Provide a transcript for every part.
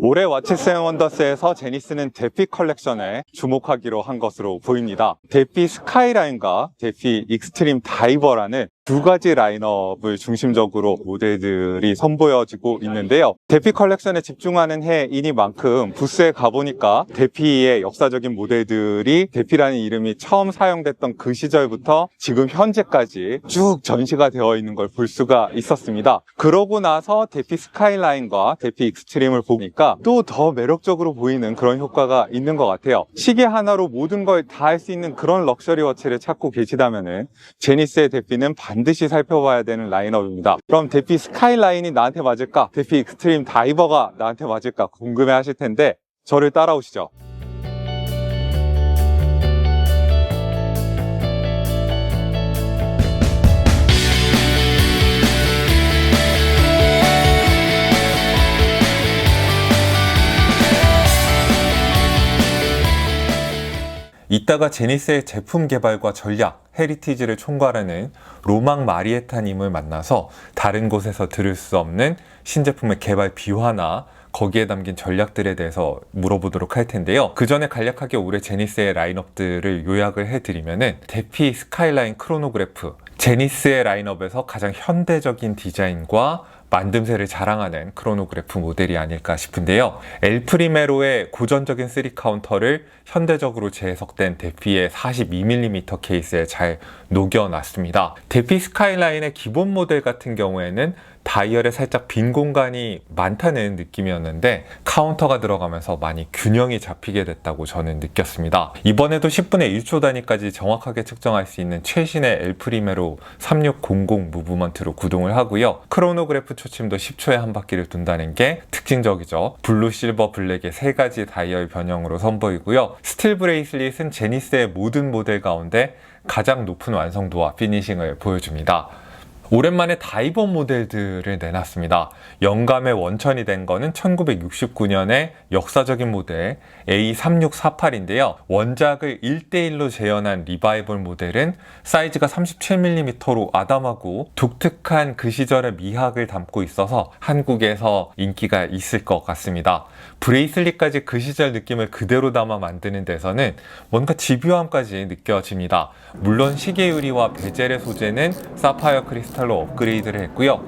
올해 왓츠스 앤 원더스에서 제니스는 데피 컬렉션에 주목하기로 한 것으로 보입니다. 데피 스카이라인과 데피 익스트림 다이버라는 두 가지 라인업을 중심적으로 모델들이 선보여지고 있는데요. 데피 컬렉션에 집중하는 해이니만큼 부스에 가보니까 데피의 역사적인 모델들이 데피라는 이름이 처음 사용됐던 그 시절부터 지금 현재까지 쭉 전시가 되어 있는 걸 볼 수가 있었습니다. 그러고 나서 데피 스카이라인과 데피 익스트림을 보니까 또 더 매력적으로 보이는 그런 효과가 있는 것 같아요. 시계 하나로 모든 걸 다 할 수 있는 그런 럭셔리 워치를 찾고 계시다면은 제니스의 데피는 반드시 살펴봐야 되는 라인업입니다. 그럼 데피 스카이라인이 나한테 맞을까? 데피 익스트림 다이버가 나한테 맞을까? 궁금해 하실 텐데 저를 따라오시죠. 이따가 제니스의 제품 개발과 전략, 헤리티지를 총괄하는 로망 마리에타님을 만나서 다른 곳에서 들을 수 없는 신제품의 개발 비화나 거기에 담긴 전략들에 대해서 물어보도록 할 텐데요. 그 전에 간략하게 올해 제니스의 라인업들을 요약을 해드리면은 데피 스카이라인 크로노그래프, 제니스의 라인업에서 가장 현대적인 디자인과 만듦새를 자랑하는 크로노그래프 모델이 아닐까 싶은데요. 엘프리메로의 고전적인 3카운터를 현대적으로 재해석된 데피의 42mm 케이스에 잘 녹여놨습니다. 데피 스카이라인의 기본 모델 같은 경우에는 다이얼에 살짝 빈 공간이 많다는 느낌이었는데 카운터가 들어가면서 많이 균형이 잡히게 됐다고 저는 느꼈습니다. 이번에도 10분의 1초 단위까지 정확하게 측정할 수 있는 최신의 엘프리메로 3600 무브먼트로 구동을 하고요. 크로노그래프 초침도 10초에 한 바퀴를 돈다는 게 특징적이죠. 블루, 실버, 블랙의 세 가지 다이얼 변형으로 선보이고요. 스틸 브레이슬릿은 제니스의 모든 모델 가운데 가장 높은 완성도와 피니싱을 보여줍니다. 오랜만에 다이버 모델들을 내놨습니다. 영감의 원천이 된 거는 1969년의 역사적인 모델 A3648인데요. 원작을 1대1로 재현한 리바이벌 모델은 사이즈가 37mm로 아담하고 독특한 그 시절의 미학을 담고 있어서 한국에서 인기가 있을 것 같습니다. 브레이슬릿까지 그 시절 느낌을 그대로 담아 만드는 데서는 뭔가 집요함까지 느껴집니다. 물론 시계 유리와 베젤의 소재는 사파이어 크리스탈로 업그레이드를 했고요.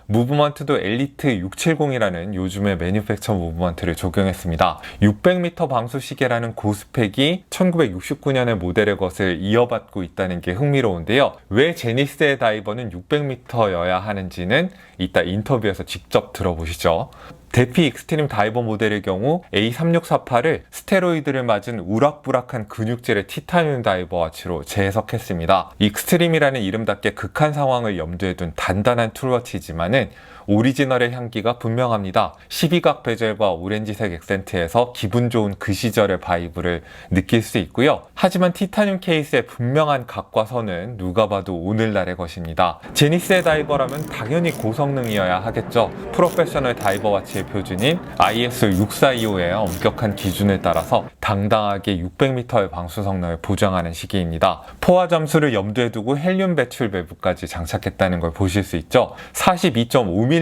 무브먼트도 엘리트 670이라는 요즘의 매니팩처 무브먼트를 적용했습니다. 600m 방수 시계라는 고스펙이 1969년의 모델의 것을 이어받고 있다는 게 흥미로운데요. 왜 제니스의 다이버는 600m여야 하는지는 이따 인터뷰에서 직접 들어보시죠. 데피 익스트림 다이버 모델의 경우 A3648을 스테로이드를 맞은 우락부락한 근육질의 티타늄 다이버 와치로 재해석했습니다. 익스트림이라는 이름답게 극한 상황을 염두에 둔 단단한 툴워치지만은 오리지널의 향기가 분명합니다. 12각 베젤과 오렌지색 액센트에서 기분 좋은 그 시절의 바이브를 느낄 수 있고요. 하지만 티타늄 케이스의 분명한 각과 선은 누가 봐도 오늘날의 것입니다. 제니스의 다이버라면 당연히 고성능이어야 하겠죠. 프로페셔널 다이버 와치의 표준인 ISO 6425의 엄격한 기준을 따라서 당당하게 600m의 방수 성능을 보장하는 시계입니다. 포화 점수를 염두에 두고 헬륨 배출 밸브까지 장착했다는 걸 보실 수 있죠. 42.5mm의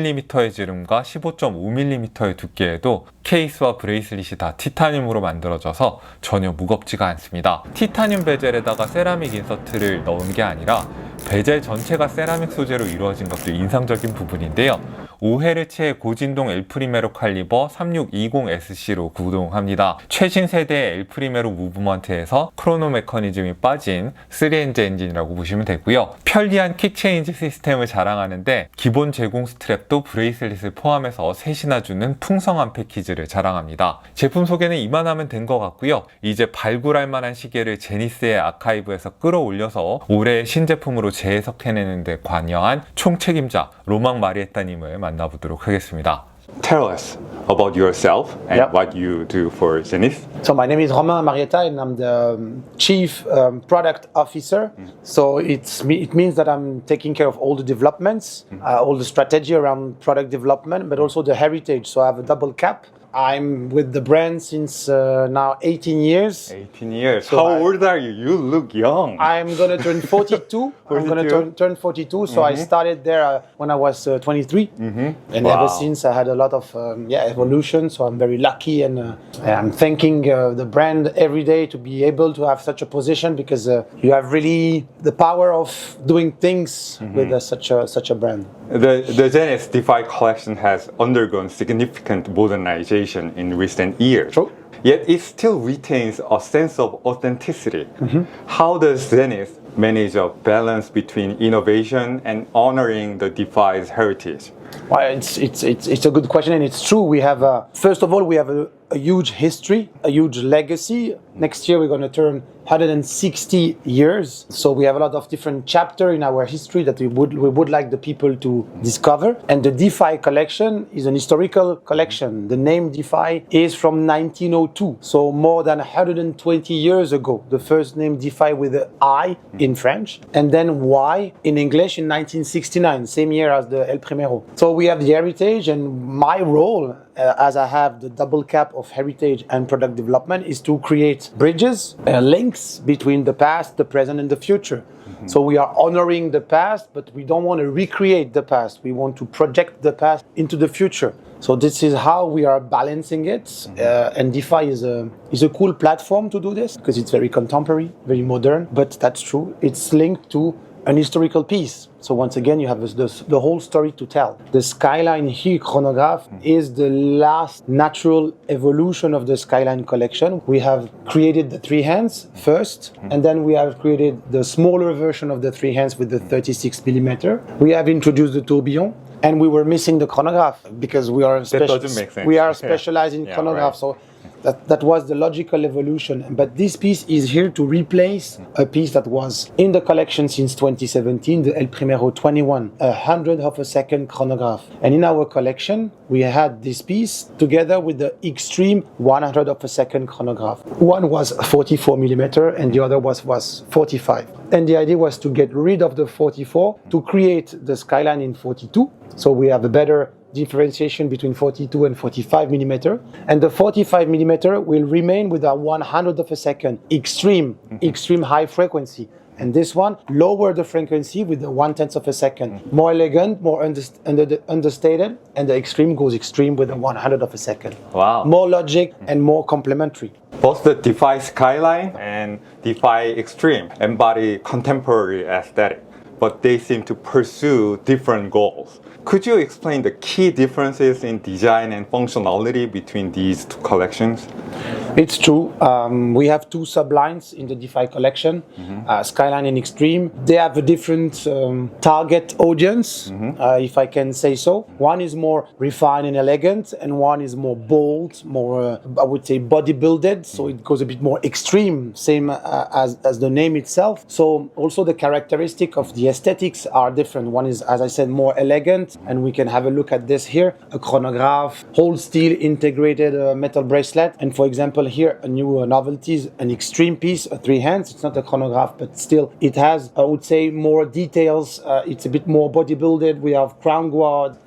지름과 15.5mm의 두께에도 케이스와 브레이슬릿이 다 티타늄으로 만들어져서 전혀 무겁지가 않습니다. 티타늄 베젤에다가 세라믹 인서트를 넣은 게 아니라 베젤 전체가 세라믹 소재로 이루어진 것도 인상적인 부분인데요. 5Hz의 고진동 엘프리메로 칼리버 3620SC로 구동합니다. 최신 세대의 엘프리메로 무브먼트에서 크로노 메커니즘이 빠진 3엔진 엔진이라고 보시면 되고요. 편리한 퀵체인지 시스템을 자랑하는데 기본 제공 스트랩도 브레이슬릿을 포함해서 셋이나 주는 풍성한 패키지를 자랑합니다. 제품 소개는 이만하면 된 것 같고요. 이제 발굴할 만한 시계를 제니스의 아카이브에서 끌어올려서 올해의 신제품으로 재해석해내는 데 관여한 총책임자 로망 마리에타님을 만나보도록 하겠습니다. Tell us about yourself and what you do for Zenis. So my name is Romain Marietta and I'm the Chief Product Officer. So it means that I'm taking care of all the developments, all the strategy around product development, but also the heritage. So I have a double cap. I'm with the brand since now 18 years. 18 years. So How old are you? You look young. I'm going to turn 42. I'm going to turn 42. So I started there when I was 23. And ever since I had a lot of evolution. So I'm very lucky and I'm thanking the brand every day to be able to have such a position because you have really the power of doing things with such a brand. The Jenis Defy collection has undergone significant modernization in recent years. True. Yet it still retains a sense of authenticity. How does Jenis manage a balance between innovation and honoring the Defy's heritage? Well, it's a good question, and it's true. We have first of all we have a huge history, a huge legacy. Next year we're going to turn 160 years, so we have a lot of different chapters in our history that we would like the people to discover. And the Defy collection is an historical collection. The name Defy is from 1902, so more than 120 years ago. The first name Defy with an I in French, and then Y in English in 1969, same year as the El Primero. So we have the heritage, and my role, as I have the double cap of heritage and product development, is to create bridges, links between the past, the present, and the future. So we are honoring the past, but we don't want to recreate the past. We want to project the past into the future. So this is how we are balancing it. And Defy is a cool platform to do this because it's very contemporary, very modern. But that's true. It's linked to an historical piece. So once again, you have the whole story to tell. The Skyline here, chronograph, is the last natural evolution of the Skyline collection. We have created the three hands first, and then we have created the smaller version of the three hands with the 36 millimeter. We have introduced the tourbillon, and we were missing the chronograph because we are doesn't make sense. We are specialized in chronograph. Right. So that was the logical evolution. But this piece is here to replace a piece that was in the collection since 2017, the El Primero 21, 100 of a second chronograph. And in our collection, we had this piece together with the extreme 100 of a second chronograph. One was 44 millimeter and the other was 45. And the idea was to get rid of the 44 to create the Skyline in 42. So we have a better differentiation between 42 and 45 millimeter, and the 45 millimeter will remain with a 100 of a second extreme high frequency, and this one lower the frequency with the 1/10 of a second, more elegant, more understated, and the extreme goes extreme with the 100 of a second. Wow. More logic and more complementary. Both the Defy Skyline and Defy Extreme embody contemporary aesthetic, but they seem to pursue different goals. Could you explain the key differences in design and functionality between these two collections? It's true. We have two sublines in the Defy collection, Skyline and Extreme. They have a different target audience, if I can say so. One is more refined and elegant, and one is more bold, more, I would say, bodybuilded. So it goes a bit more extreme, same as the name itself. So also the characteristic of the aesthetics are different. One is, as I said, more elegant, and we can have a look at this here, a chronograph, whole steel integrated metal bracelet, and for example here a new novelty is an extreme piece, a three hands. It's not a chronograph, but still it has, I would say, more details. It's a bit more bodybuilded. We have crown guard.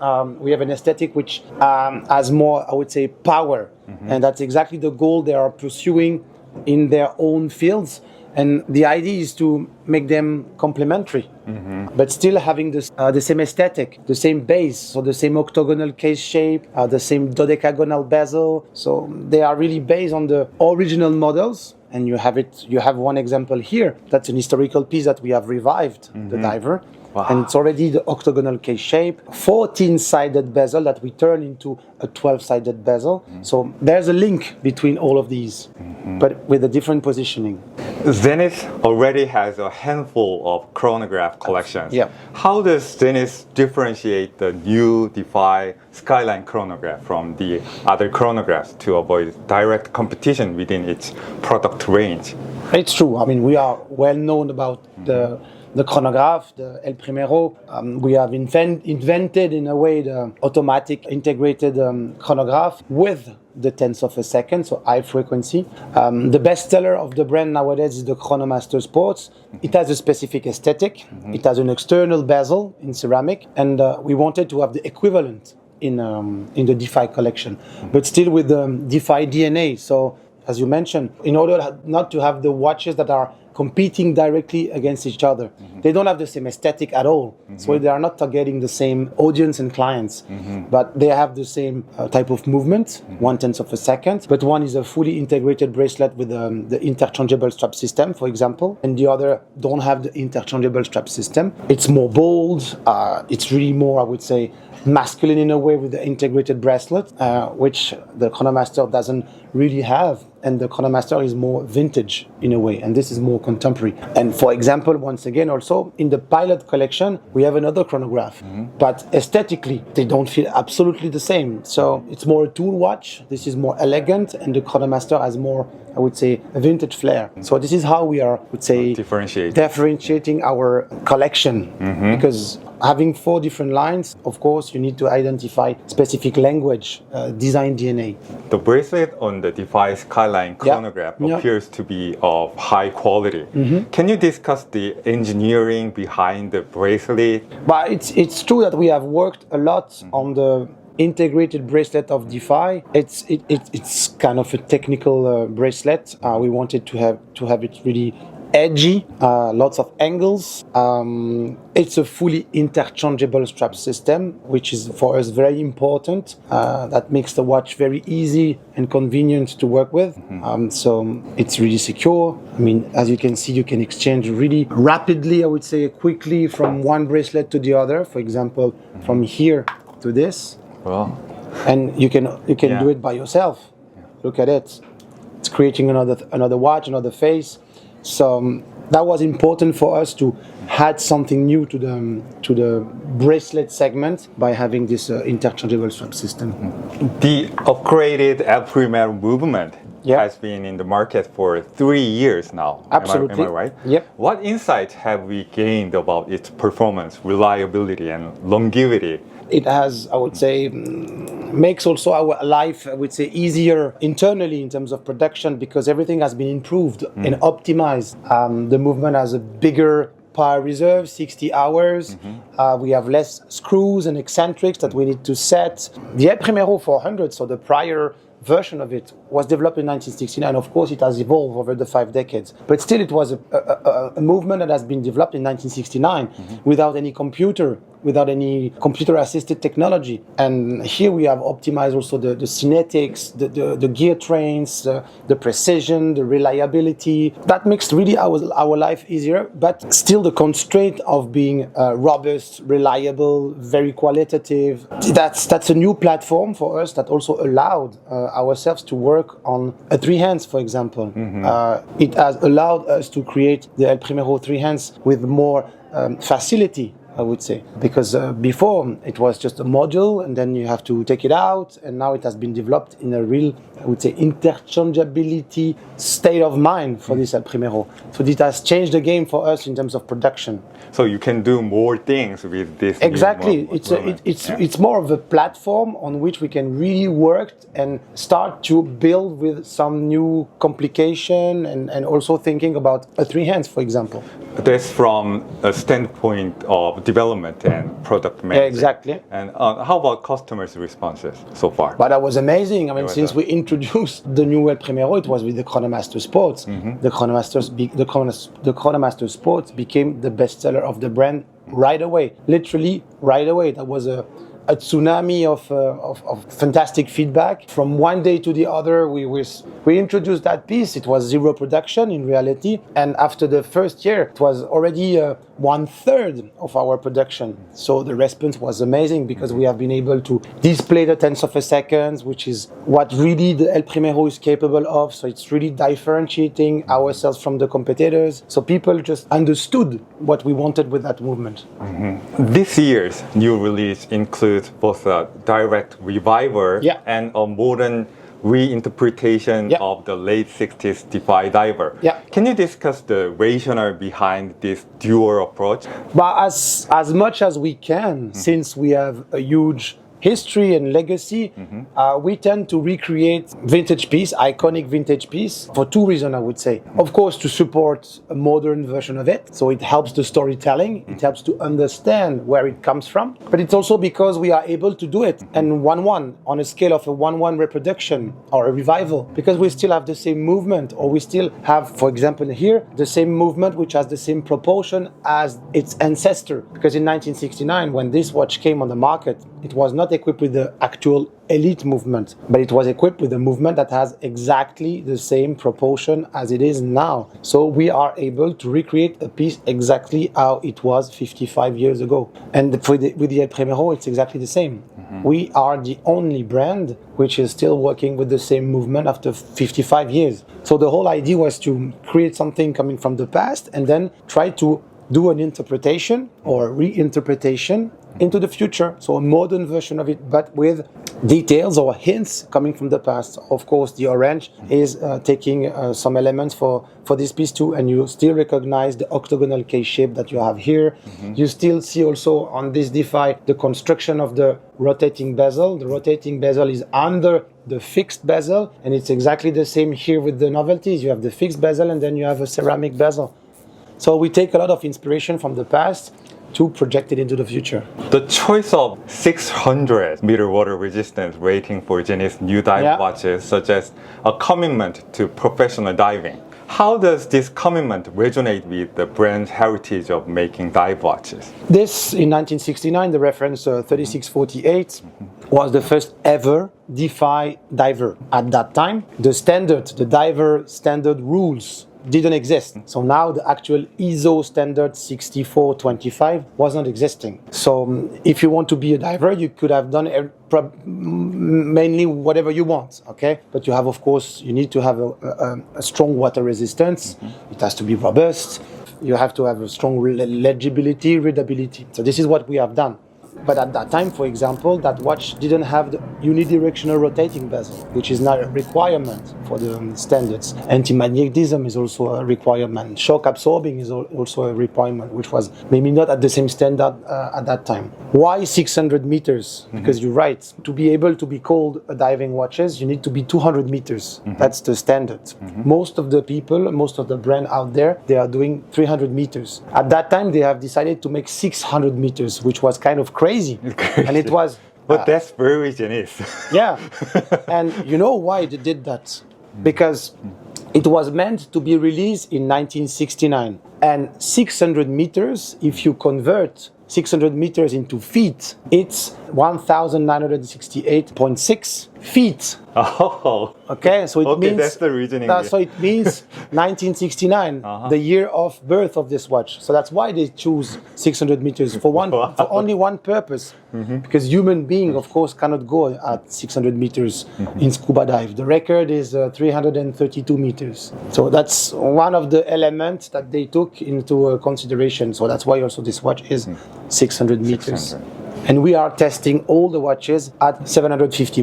We have an aesthetic which has more, I would say, power, and that's exactly the goal they are pursuing in their own fields. And the idea is to make them complementary, but still having the same aesthetic, the same base, so the same octagonal case shape, the same dodecagonal bezel. So they are really based on the original models. And you have one example here. That's an historical piece that we have revived, the diver. Wow. And it's already the octagonal case shape, 14-sided bezel that we turn into a 12-sided bezel. So there's a link between all of these, but with a different positioning. Jenis already has a handful of chronograph collections. Yeah. How does Jenis differentiate the new Defy Skyline chronograph from the other chronographs to avoid direct competition within its product range? It's true. I mean, we are well known about the chronograph, the El Primero. We have invented in a way the automatic integrated chronograph with the tenths of a second, so high frequency. The best seller of the brand nowadays is the Chronomaster Sports. It has a specific aesthetic. It has an external bezel in ceramic, and we wanted to have the equivalent in the Defy collection, but still with the Defy DNA. So, as you mentioned, in order not to have the watches that are competing directly against each other. They don't have the same aesthetic at all. So they are not targeting the same audience and clients, but they have the same type of movement, 1/10 of a second. But one is a fully integrated bracelet with the interchangeable strap system, for example, and the other don't have the interchangeable strap system. It's more bold. It's really more, I would say, masculine in a way with the integrated bracelet, which the Chronomaster doesn't really have. And the Chronomaster is more vintage in a way, and this is more contemporary. And for example, once again, also in the Pilot collection, we have another chronograph, but aesthetically, they don't feel absolutely the same. So it's more a tool watch. This is more elegant, and the Chronomaster has more, I would say, a vintage flair. So this is how we are, I would say, differentiating our collection, because having 4 different lines, of course, you need to identify specific language, design DNA. The bracelet on the Defy Skyline chronograph appears to be of high quality. Can you discuss the engineering behind the bracelet? But it's true that we have worked a lot on the integrated bracelet of Defy. It's kind of a technical bracelet. We wanted to have it really edgy, lots of angles. It's a fully interchangeable strap system, which is for us very important. That makes the watch very easy and convenient to work with. So it's really secure. I mean, as you can see, you can exchange really rapidly, I would say quickly, from one bracelet to the other. For example, from here to this. Wow. And you can do it by yourself. Look at it. It's creating another watch, another face. So that was important for us to add something new to the bracelet segment by having this interchangeable strap system. The upgraded El Primero movement has been in the market for 3 years now. Absolutely. Am I right? Yep. What insights have we gained about its performance, reliability, and longevity? It has, I would say, makes also our life, I would say, easier internally in terms of production, because everything has been improved and optimized. The movement has a bigger power reserve, 60 hours. We have less screws and eccentrics that we need to set. The El Primero 400, so the prior version of it, was developed in 1969. Of course, it has evolved over the 5 decades. But still, it was a movement that has been developed in 1969 without any computer, without any computer-assisted technology. And here we have optimized also the kinetics, the gear trains, the precision, the reliability. That makes really our life easier, but still the constraint of being robust, reliable, very qualitative. That's a new platform for us that also allowed ourselves to work on a 3 hands, for example. It has allowed us to create the El Primero 3 hands with more facility, I would say, because before it was just a module and then you have to take it out, and now it has been developed in a real, I would say, interchangeability state of mind for this El Primero. So it has changed the game for us in terms of production. So you can do more things with this. Exactly. It's more of a platform on which we can really work and start to build with some new complication and also thinking about a 3 hands, for example. That's from a standpoint of development and product management. Exactly. And how about customers' responses so far? But that was amazing. I mean, since we introduced the new El Primero, it was with the Chronomaster Sports. The Chronomaster Sports became the bestseller of the brand right away. Literally right away. That was a tsunami of fantastic feedback. From one day to the other, we introduced that piece. It was 0 production in reality, and after the first year, it was already 1/3 of our production. So the response was amazing, because we have been able to display the 10th of a second, which is what really the El Primero is capable of. So it's really differentiating ourselves from the competitors. So people just understood what we wanted with that movement. This year's new release includes both a direct reviver and a modern reinterpretation of the late 60s Defy diver. Can you discuss the rationale behind this dual approach? But as much as we can, since we have a huge history and legacy, we tend to recreate vintage piece, iconic vintage piece, for two reasons, I would say. Of course, to support a modern version of it, so it helps the storytelling, it helps to understand where it comes from, but it's also because we are able to do it and 1-1 on a scale of a 1-1 reproduction or a revival, because we still have the same movement, or we still have, for example here, the same movement which has the same proportion as its ancestor. Because in 1969, when this watch came on the market, it was not equipped with the actual elite movement, but it was equipped with a movement that has exactly the same proportion as it is now. So we are able to recreate a piece exactly how it was 55 years ago. And with the El Primero, it's exactly the same. We are the only brand which is still working with the same movement after 55 years. So the whole idea was to create something coming from the past and then try to do an interpretation or reinterpretation into the future. So a modern version of it, but with details or hints coming from the past. Of course, the orange is taking some elements for this piece too, and you still recognize the octagonal case shape that you have here. You still see also on this Defy the construction of the rotating bezel. The rotating bezel is under the fixed bezel, and it's exactly the same here with the novelties. You have the fixed bezel and then you have a ceramic bezel. So we take a lot of inspiration from the past to project it into the future. The choice of 600 meter water resistance rating for Jenis new dive watches suggests a commitment to professional diving. How does this commitment resonate with the brand's heritage of making dive watches? This, in 1969, the reference 3648, was the first ever Defy diver. At that time, the diver standard rules didn't exist. So now the actual ISO standard 6425 was not existing. So if you want to be a diver, you could have done mainly whatever you want, okay? But you have, of course, you need to have a strong water resistance. It has to be robust. You have to have a strong legibility, readability. So this is what we have done. But at that time, for example, that watch didn't have the unidirectional rotating bezel, which is not a requirement for the standards. Anti-magnetism is also a requirement. Shock absorbing is also a requirement, which was maybe not at the same standard at that time. Why 600 meters? Because you're right. To be able to be called a diving watches, you need to be 200 meters. That's the standard. Most of the people, most of the brand out there, they are doing 300 meters. At that time, they have decided to make 600 meters, which was kind of crazy. And it was... But that's very Jenis. Yeah. And you know why they did that? Because it was meant to be released in 1969. And 600 meters, if you convert 600 meters into feet, it's 1,968.6 feet. Oh. Okay, so it means that's the reasoning. So it means 1969, the year of birth of this watch. So that's why they choose 600 meters for only one purpose, because human being, of course, cannot go at 600 meters in scuba dive. The record is 332 meters. So that's one of the elements that they took into consideration. So that's why also this watch is 600 meters. 600. And we are testing all the watches at 750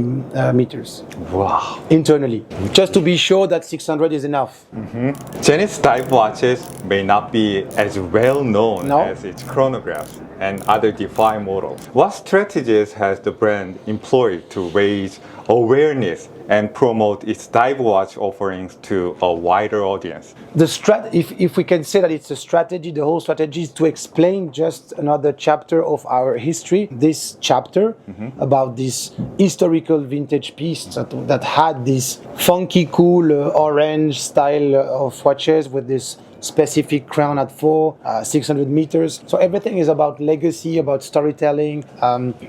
meters. Wow. Internally, just to be sure that 600 is enough. Jenis dive watches may not be as well known No. as its chronographs and other Defy models. What strategies has the brand employed to raise awareness and promote its dive watch offerings to a wider audience? If we can say that it's a strategy, the whole strategy is to explain just another chapter of our history. This chapter about this historical vintage piece that had this funky, cool orange style of watches with this specific crown at 600 meters. So everything is about legacy, about storytelling.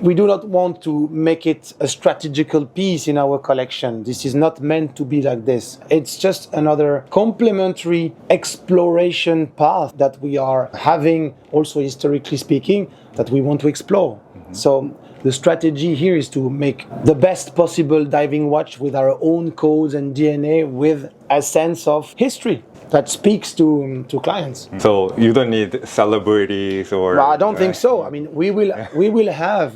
We do not want to make it a strategical piece in our collection. This is not meant to be like this. It's just another complementary exploration path that we are having, also historically speaking, that we want to explore. So the strategy here is to make the best possible diving watch with our own codes and DNA with a sense of history. that speaks to clients. So you don't need celebrities or. Well, I don't think so. I mean, we will have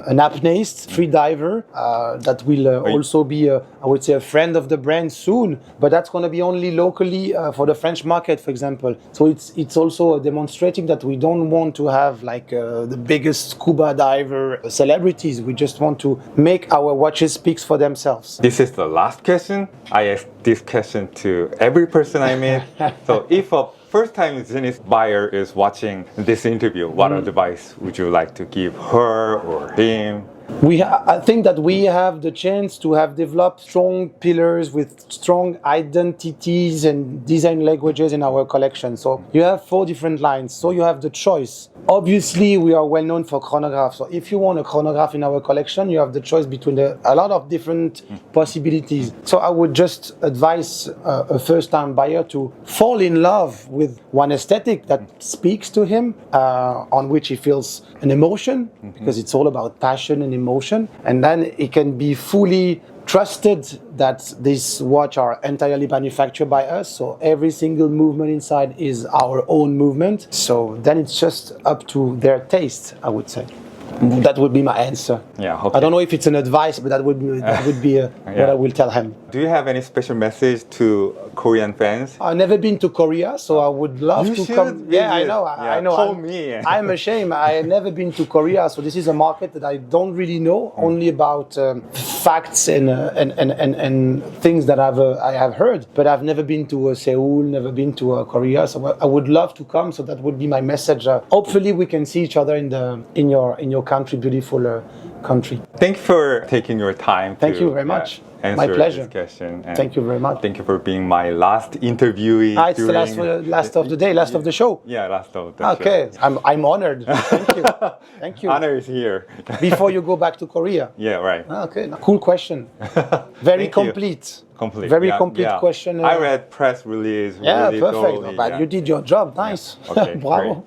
an apneist, free diver that will also be, I would say, a friend of the brand soon. But that's going to be only locally for the French market, for example. So it's also demonstrating that we don't want to have like the biggest scuba diver celebrities. We just want to make our watches speak for themselves. This is the last question. I ask this question to every person I meet. So if a first-time Zenith buyer is watching this interview, what advice would you like to give her or him? I think that we have the chance to have developed strong pillars with strong identities and design languages in our collection. So you have 4 different lines. So you have the choice. Obviously, we are well known for chronographs. So if you want a chronograph in our collection, you have the choice between a lot of different possibilities. So I would just advise a first-time buyer to fall in love with one aesthetic that speaks to him, on which he feels an emotion, because it's all about passion and emotion, and then it can be fully trusted that these watch are entirely manufactured by us, so every single movement inside is our own movement. So then it's just up to their taste, I would say. That would be my answer. Yeah, okay. I don't know if it's an advice, but that would be what I will tell him. Do you have any special message to Korean fans? I've never been to Korea, so I would love You to should come. visit. Yeah, I know. I know. Told me. I'm ashamed. I've never been to Korea, so this is a market that I don't really know. Only about facts and things that I have heard, but I've never been to Seoul, never been to Korea. So I would love to come. So that would be my message. Hopefully, we can see each other in your country, beautiful country. Thank you for taking your time. Thank you very much. Answer My pleasure. this question. And Thank you very much. Thank you for being my last interviewee. It's the last of the day, last of the show. Yeah, last of the Okay, show. I'm honored. Thank you. Thank you. Honor is here. Before you go back to Korea. Yeah, right. Okay, cool question. Very Thank you. complete. Complete. Very Yeah, complete yeah. question. I read press release. Yeah, really perfect. thoroughly, But yeah. you did your job. Nice. Okay, Bravo. great.